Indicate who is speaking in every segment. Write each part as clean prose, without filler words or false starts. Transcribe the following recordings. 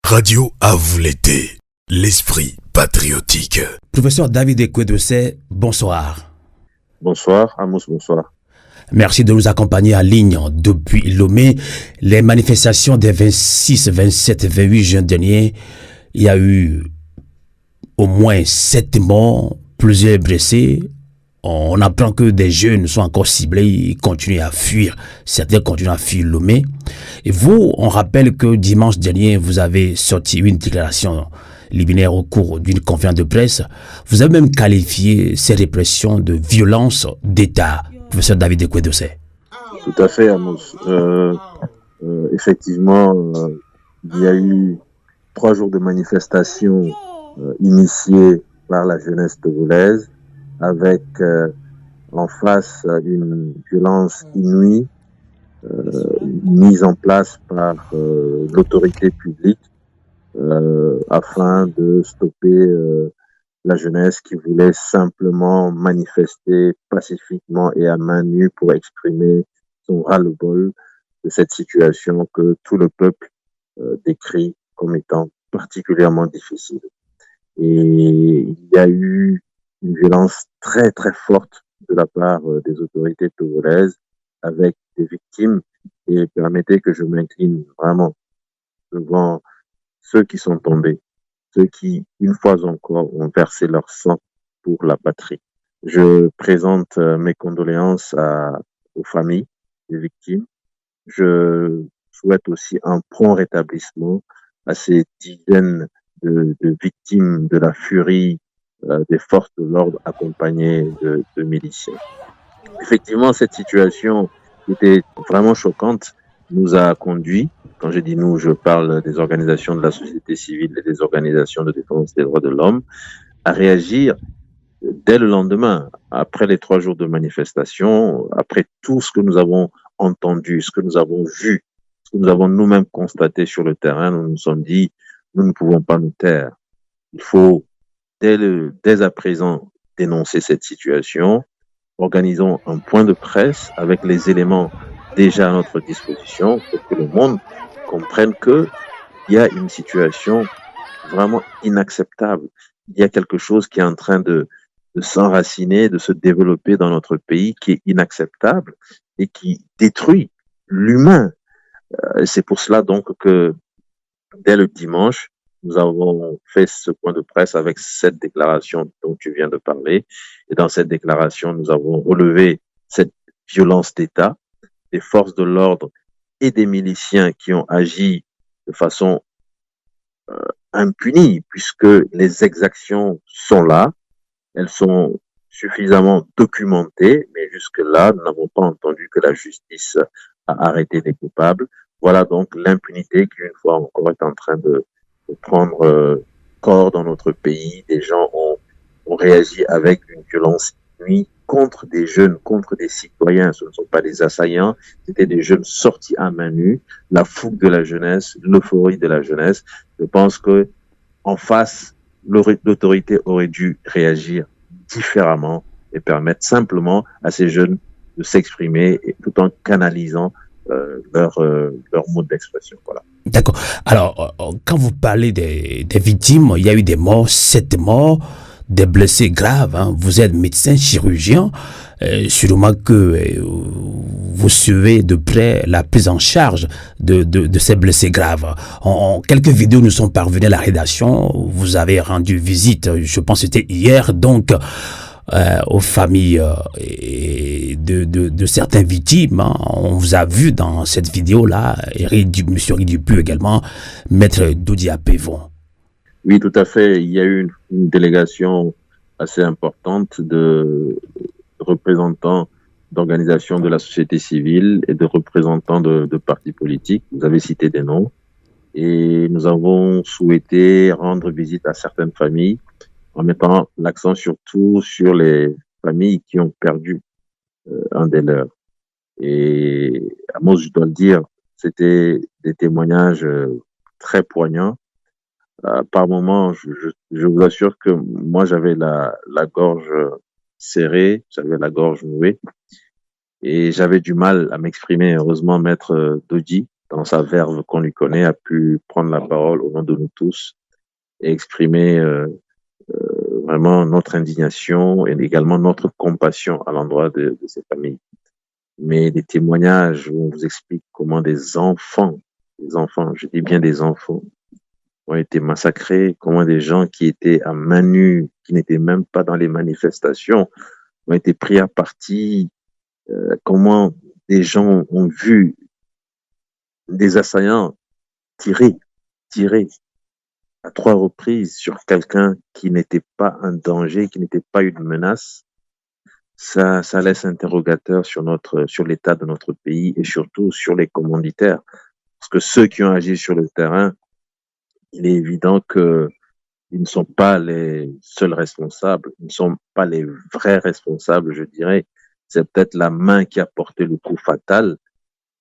Speaker 1: Radio à vous l'été, l'esprit patriotique.
Speaker 2: Professeur David Ekwedose, bonsoir.
Speaker 3: Bonsoir, Amos, bonsoir.
Speaker 2: Merci de nous accompagner en ligne depuis Lomé. Les manifestations des 26, 27 et 28 juin dernier, il y a eu au moins 7 morts, plusieurs blessés. On apprend que des jeunes sont encore ciblés, ils continuent à fuir. Certains continuent à fuir Lomé. Et vous, on rappelle que dimanche dernier, vous avez sorti une déclaration liminaire au cours d'une conférence de presse. Vous avez même qualifié ces répressions de violence d'État, professeur David Ekwedose.
Speaker 3: Tout à fait, Amos. Effectivement, il y a eu 3 jours de manifestations initiées par la jeunesse togolaise, avec en face une violence inouïe mise en place par l'autorité publique afin de stopper la jeunesse qui voulait simplement manifester pacifiquement et à main nue pour exprimer son ras-le-bol de cette situation que tout le peuple décrit comme étant particulièrement difficile. Et il y a eu une violence très très forte de la part des autorités togolaises avec des victimes, et permettez que je m'incline vraiment devant ceux qui sont tombés, ceux qui, une fois encore, ont versé leur sang pour la patrie. Je présente mes condoléances aux familles des victimes. Je souhaite aussi un prompt rétablissement à ces dizaines de victimes de la furie des forces de l'ordre accompagnées de miliciens. Effectivement, cette situation qui était vraiment choquante nous a conduit, quand je dis nous, je parle des organisations de la société civile et des organisations de défense des droits de l'homme, à réagir dès le lendemain, après les 3 jours de manifestation, après tout ce que nous avons entendu, ce que nous avons vu, ce que nous avons nous-mêmes constaté sur le terrain. Nous nous sommes dit, nous ne pouvons pas nous taire. Il faut dès à présent dénoncer cette situation. Organisons un point de presse avec les éléments déjà à notre disposition pour que le monde comprenne qu'il y a une situation vraiment inacceptable. Il y a quelque chose qui est en train de s'enraciner, de se développer dans notre pays qui est inacceptable et qui détruit l'humain. C'est pour cela donc que dès le dimanche, nous avons fait ce point de presse avec cette déclaration dont tu viens de parler. Et dans cette déclaration, nous avons relevé cette violence d'État, des forces de l'ordre et des miliciens qui ont agi de façon impunie, puisque les exactions sont là, elles sont suffisamment documentées, mais jusque-là, nous n'avons pas entendu que la justice a arrêté les coupables. Voilà donc l'impunité qui, une fois encore, est en train de prendre corps dans notre pays. Des gens ont réagi avec une violence inouïe contre des jeunes, contre des citoyens. Ce ne sont pas des assaillants, c'était des jeunes sortis à main nue, la fougue de la jeunesse, l'euphorie de la jeunesse. Je pense que en face, l'autorité aurait dû réagir différemment et permettre simplement à ces jeunes de s'exprimer tout en canalisant leur mode d'expression. Voilà.
Speaker 2: D'accord. Alors, quand vous parlez des victimes, il y a eu des morts, 7 morts, des blessés graves. Hein. Vous êtes médecin, chirurgien. Sûrement que vous suivez de près la prise en charge de ces blessés graves. Quelques vidéos nous sont parvenues à la rédaction. Vous avez rendu visite, je pense que c'était hier, donc aux familles de certaines victimes. Hein. On vous a vu dans cette vidéo-là, M. Ridupu également, Maître Dodia Pévon.
Speaker 3: Oui, tout à fait. Il y a eu une délégation assez importante de représentants d'organisations de la société civile et de représentants de partis politiques. Vous avez cité des noms. Et nous avons souhaité rendre visite à certaines familles en mettant l'accent surtout sur les familles qui ont perdu un des leurs. Et à moi, je dois le dire, c'était des témoignages très poignants. Par moments, je vous assure que moi, j'avais la gorge serrée, j'avais la gorge nouée et j'avais du mal à m'exprimer. Heureusement, Maître Dodi dans sa verve qu'on lui connaît, a pu prendre la parole au nom de nous tous et exprimer vraiment notre indignation et également notre compassion à l'endroit de ces familles. Mais des témoignages où on vous explique comment des enfants, je dis bien des enfants, ont été massacrés, comment des gens qui étaient à main nue, qui n'étaient même pas dans les manifestations, ont été pris à partie, comment des gens ont vu des assaillants tirer à 3 reprises sur quelqu'un qui n'était pas un danger, qui n'était pas une menace. Ça laisse interrogateur sur l'état de notre pays et surtout sur les commanditaires. Parce que ceux qui ont agi sur le terrain, il est évident que ils ne sont pas les seuls responsables, ils ne sont pas les vrais responsables, je dirais. C'est peut-être la main qui a porté le coup fatal,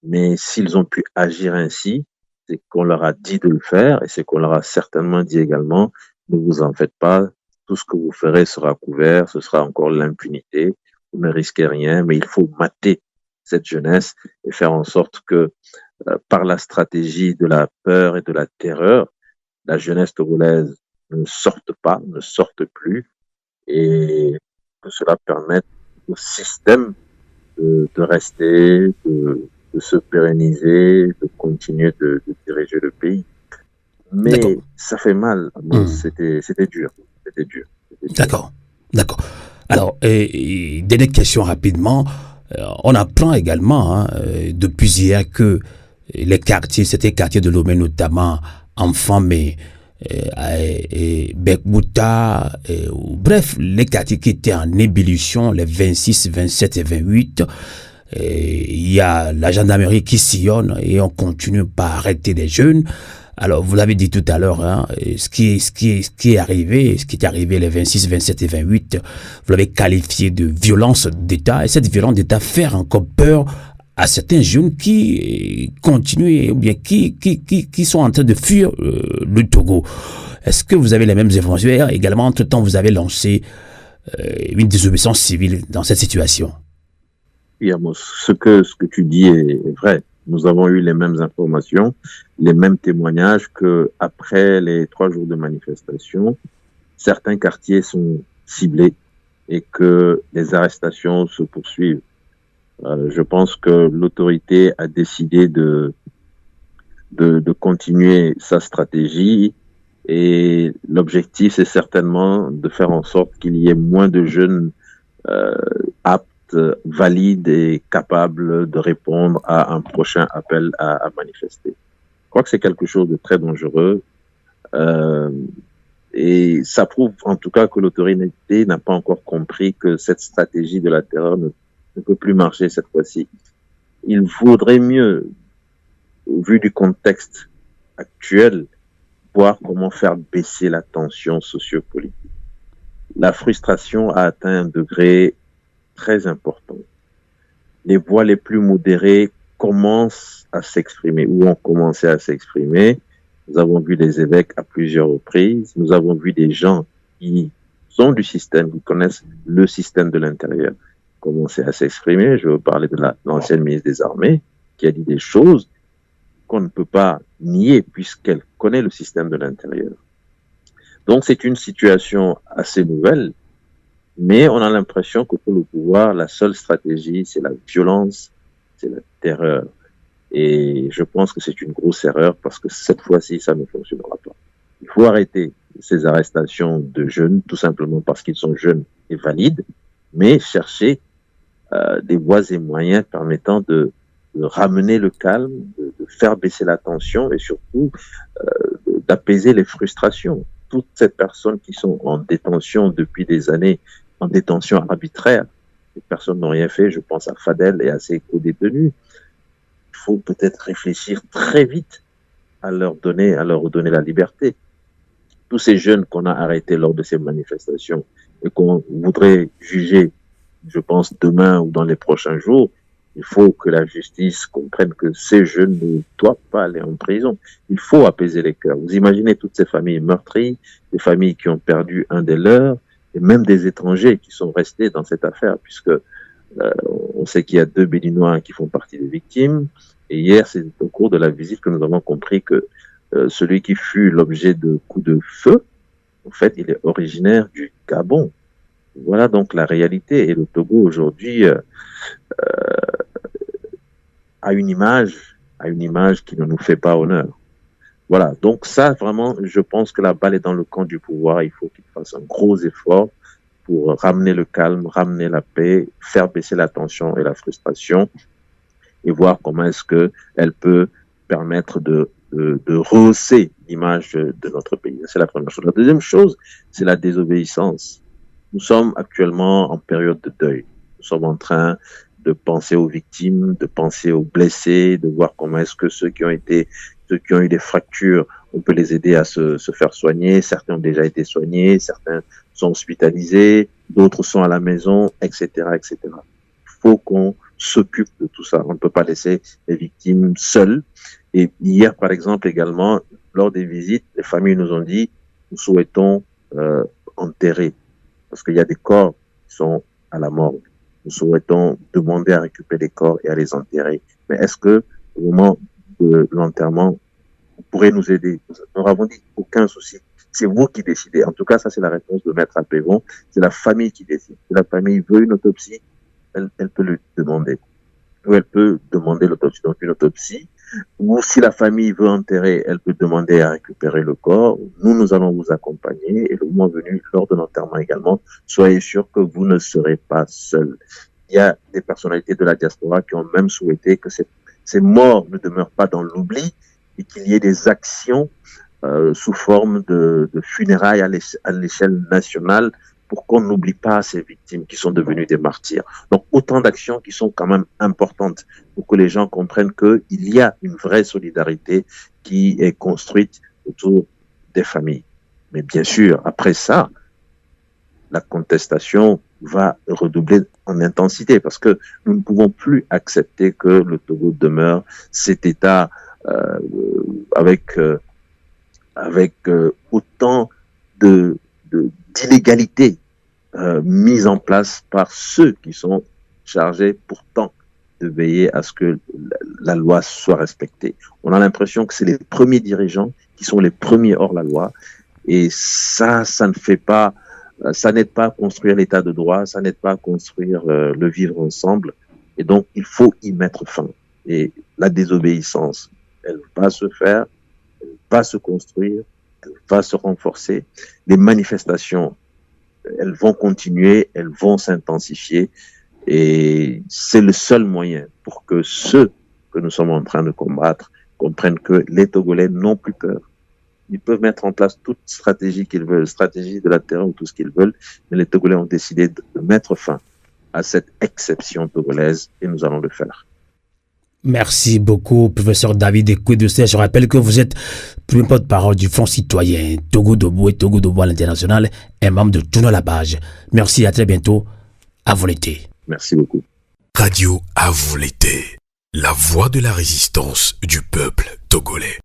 Speaker 3: mais s'ils ont pu agir ainsi, c'est qu'on leur a dit de le faire et c'est qu'on leur a certainement dit également, ne vous en faites pas, tout ce que vous ferez sera couvert, ce sera encore l'impunité, vous ne risquez rien, mais il faut mater cette jeunesse et faire en sorte que par la stratégie de la peur et de la terreur, la jeunesse togolaise ne sorte pas, ne sorte plus et que cela permette au système de rester, de se pérenniser, de continuer de diriger le pays. Mais
Speaker 2: D'accord.
Speaker 3: ça fait mal. C'était dur. C'était dur.
Speaker 2: D'accord. D'accord. Alors, dernière question rapidement. On apprend également depuis hier que les quartiers, c'était quartier de Lomé notamment, enfants, mais Bekbouta, bref, les quartiers qui étaient en ébullition, les 26, 27 et 28, il y a la gendarmerie qui sillonne et on continue par arrêter des jeunes. Alors, vous l'avez dit tout à l'heure, ce qui est arrivé les 26, 27 et 28, vous l'avez qualifié de violence d'État, et cette violence d'État fait encore peur à certains jeunes qui continuent, ou bien qui sont en train de fuir le Togo. Est-ce que vous avez les mêmes informations? Également, entre-temps, vous avez lancé une désobéissance civile dans cette situation.
Speaker 3: Oui, Amos, ce que tu dis est vrai. Nous avons eu les mêmes informations, les mêmes témoignages que après les 3 jours de manifestation, certains quartiers sont ciblés et que les arrestations se poursuivent. Je pense que l'autorité a décidé de continuer sa stratégie et l'objectif c'est certainement de faire en sorte qu'il y ait moins de jeunes aptes, valides et capables de répondre à un prochain appel à manifester. Je crois que c'est quelque chose de très dangereux et ça prouve en tout cas que l'autorité n'a pas encore compris que cette stratégie de la terreur ne peut plus marcher cette fois-ci. Il vaudrait mieux, au vu du contexte actuel, voir comment faire baisser la tension sociopolitique. La frustration a atteint un degré très important. Les voix les plus modérées commencent à s'exprimer ou ont commencé à s'exprimer. Nous avons vu des évêques à plusieurs reprises. Nous avons vu des gens qui sont du système, qui connaissent le système de l'intérieur, commencer à s'exprimer. Je veux parler de l'ancienne ministre des Armées qui a dit des choses qu'on ne peut pas nier puisqu'elle connaît le système de l'intérieur. Donc c'est une situation assez nouvelle, mais on a l'impression que pour le pouvoir, la seule stratégie, c'est la violence, c'est la terreur. Et je pense que c'est une grosse erreur parce que cette fois-ci, ça ne fonctionnera pas. Il faut arrêter ces arrestations de jeunes, tout simplement parce qu'ils sont jeunes et valides, mais chercher des voies et moyens permettant de ramener le calme, de faire baisser la tension et surtout d'apaiser les frustrations. Toutes ces personnes qui sont en détention depuis des années, en détention arbitraire, les personnes n'ont rien fait, je pense à Fadel et à ses co-détenus. Il faut peut-être réfléchir très vite à leur redonner la liberté. Tous ces jeunes qu'on a arrêtés lors de ces manifestations et qu'on voudrait juger, je pense, demain ou dans les prochains jours, il faut que la justice comprenne que ces jeunes ne doivent pas aller en prison. Il faut apaiser les cœurs. Vous imaginez toutes ces familles meurtries, des familles qui ont perdu un des leurs, et même des étrangers qui sont restés dans cette affaire, puisque on sait qu'il y a 2 Béninois qui font partie des victimes, Et hier, c'est au cours de la visite que nous avons compris que celui qui fut l'objet de coups de feu, en fait, il est originaire du Gabon. Voilà donc la réalité. Et le Togo aujourd'hui a une image qui ne nous fait pas honneur. Voilà, donc ça, vraiment, je pense que la balle est dans le camp du pouvoir. Il faut qu'il fasse un gros effort pour ramener le calme, ramener la paix, faire baisser la tension et la frustration et voir comment est-ce qu'elle peut permettre de rehausser l'image de notre pays. C'est la première chose. La deuxième chose, c'est la désobéissance. Nous sommes actuellement en période de deuil. Nous sommes en train de penser aux victimes, de penser aux blessés, de voir comment est-ce que ceux qui ont eu des fractures, on peut les aider à se faire soigner. Certains ont déjà été soignés, certains sont hospitalisés, d'autres sont à la maison, etc., etc. Il faut qu'on s'occupe de tout ça. On ne peut pas laisser les victimes seules. Et hier, par exemple, également, lors des visites, les familles nous ont dit, nous souhaitons enterrer, parce qu'il y a des corps qui sont à la morgue. Nous souhaitons demander à récupérer les corps et à les enterrer. Mais est-ce que, au moment de l'enterrement, vous pourrez nous aider? Nous avons dit aucun souci. C'est vous qui décidez. En tout cas, ça, c'est la réponse de Maître Apévon. C'est la famille qui décide. Si la famille veut une autopsie, elle peut le demander. Ou elle peut demander l'autopsie. Donc, une autopsie. Ou si la famille veut enterrer, elle peut demander à récupérer le corps. Nous allons vous accompagner. Et le moment venu, lors de l'enterrement également, soyez sûr que vous ne serez pas seul. Il y a des personnalités de la diaspora qui ont même souhaité que ces morts ne demeurent pas dans l'oubli et qu'il y ait des actions sous forme de funérailles à l'échelle nationale pour qu'on n'oublie pas ces victimes qui sont devenues des martyrs. Donc, autant d'actions qui sont quand même importantes pour que les gens comprennent qu'il y a une vraie solidarité qui est construite autour des familles. Mais bien sûr, après ça, la contestation va redoubler en intensité parce que nous ne pouvons plus accepter que le Togo demeure cet État avec autant d'illégalités mises en place par ceux qui sont chargés pourtant de veiller à ce que la loi soit respectée. On a l'impression que c'est les premiers dirigeants qui sont les premiers hors la loi et ça ne fait pas, ça n'aide pas à construire l'état de droit, ça n'aide pas à construire le vivre ensemble et donc il faut y mettre fin. Et la désobéissance, elle va se faire, elle va se construire, elle va se renforcer. Les manifestations, elles vont continuer, elles vont s'intensifier et c'est le seul moyen pour que ceux que nous sommes en train de combattre comprennent que les Togolais n'ont plus peur. Ils peuvent mettre en place toute stratégie qu'ils veulent, stratégie de la terreur ou tout ce qu'ils veulent, mais les Togolais ont décidé de mettre fin à cette exception togolaise et nous allons le faire.
Speaker 2: Merci beaucoup, professeur David Ekwedose. Je rappelle que vous êtes premier porte-parole du Front citoyen Togo Debout et Togo Debout à l'international et membre de Tourno Labage. Merci, à très bientôt. À vous l'été.
Speaker 3: Merci beaucoup.
Speaker 1: Radio à vous l'été. La voix de la résistance du peuple togolais.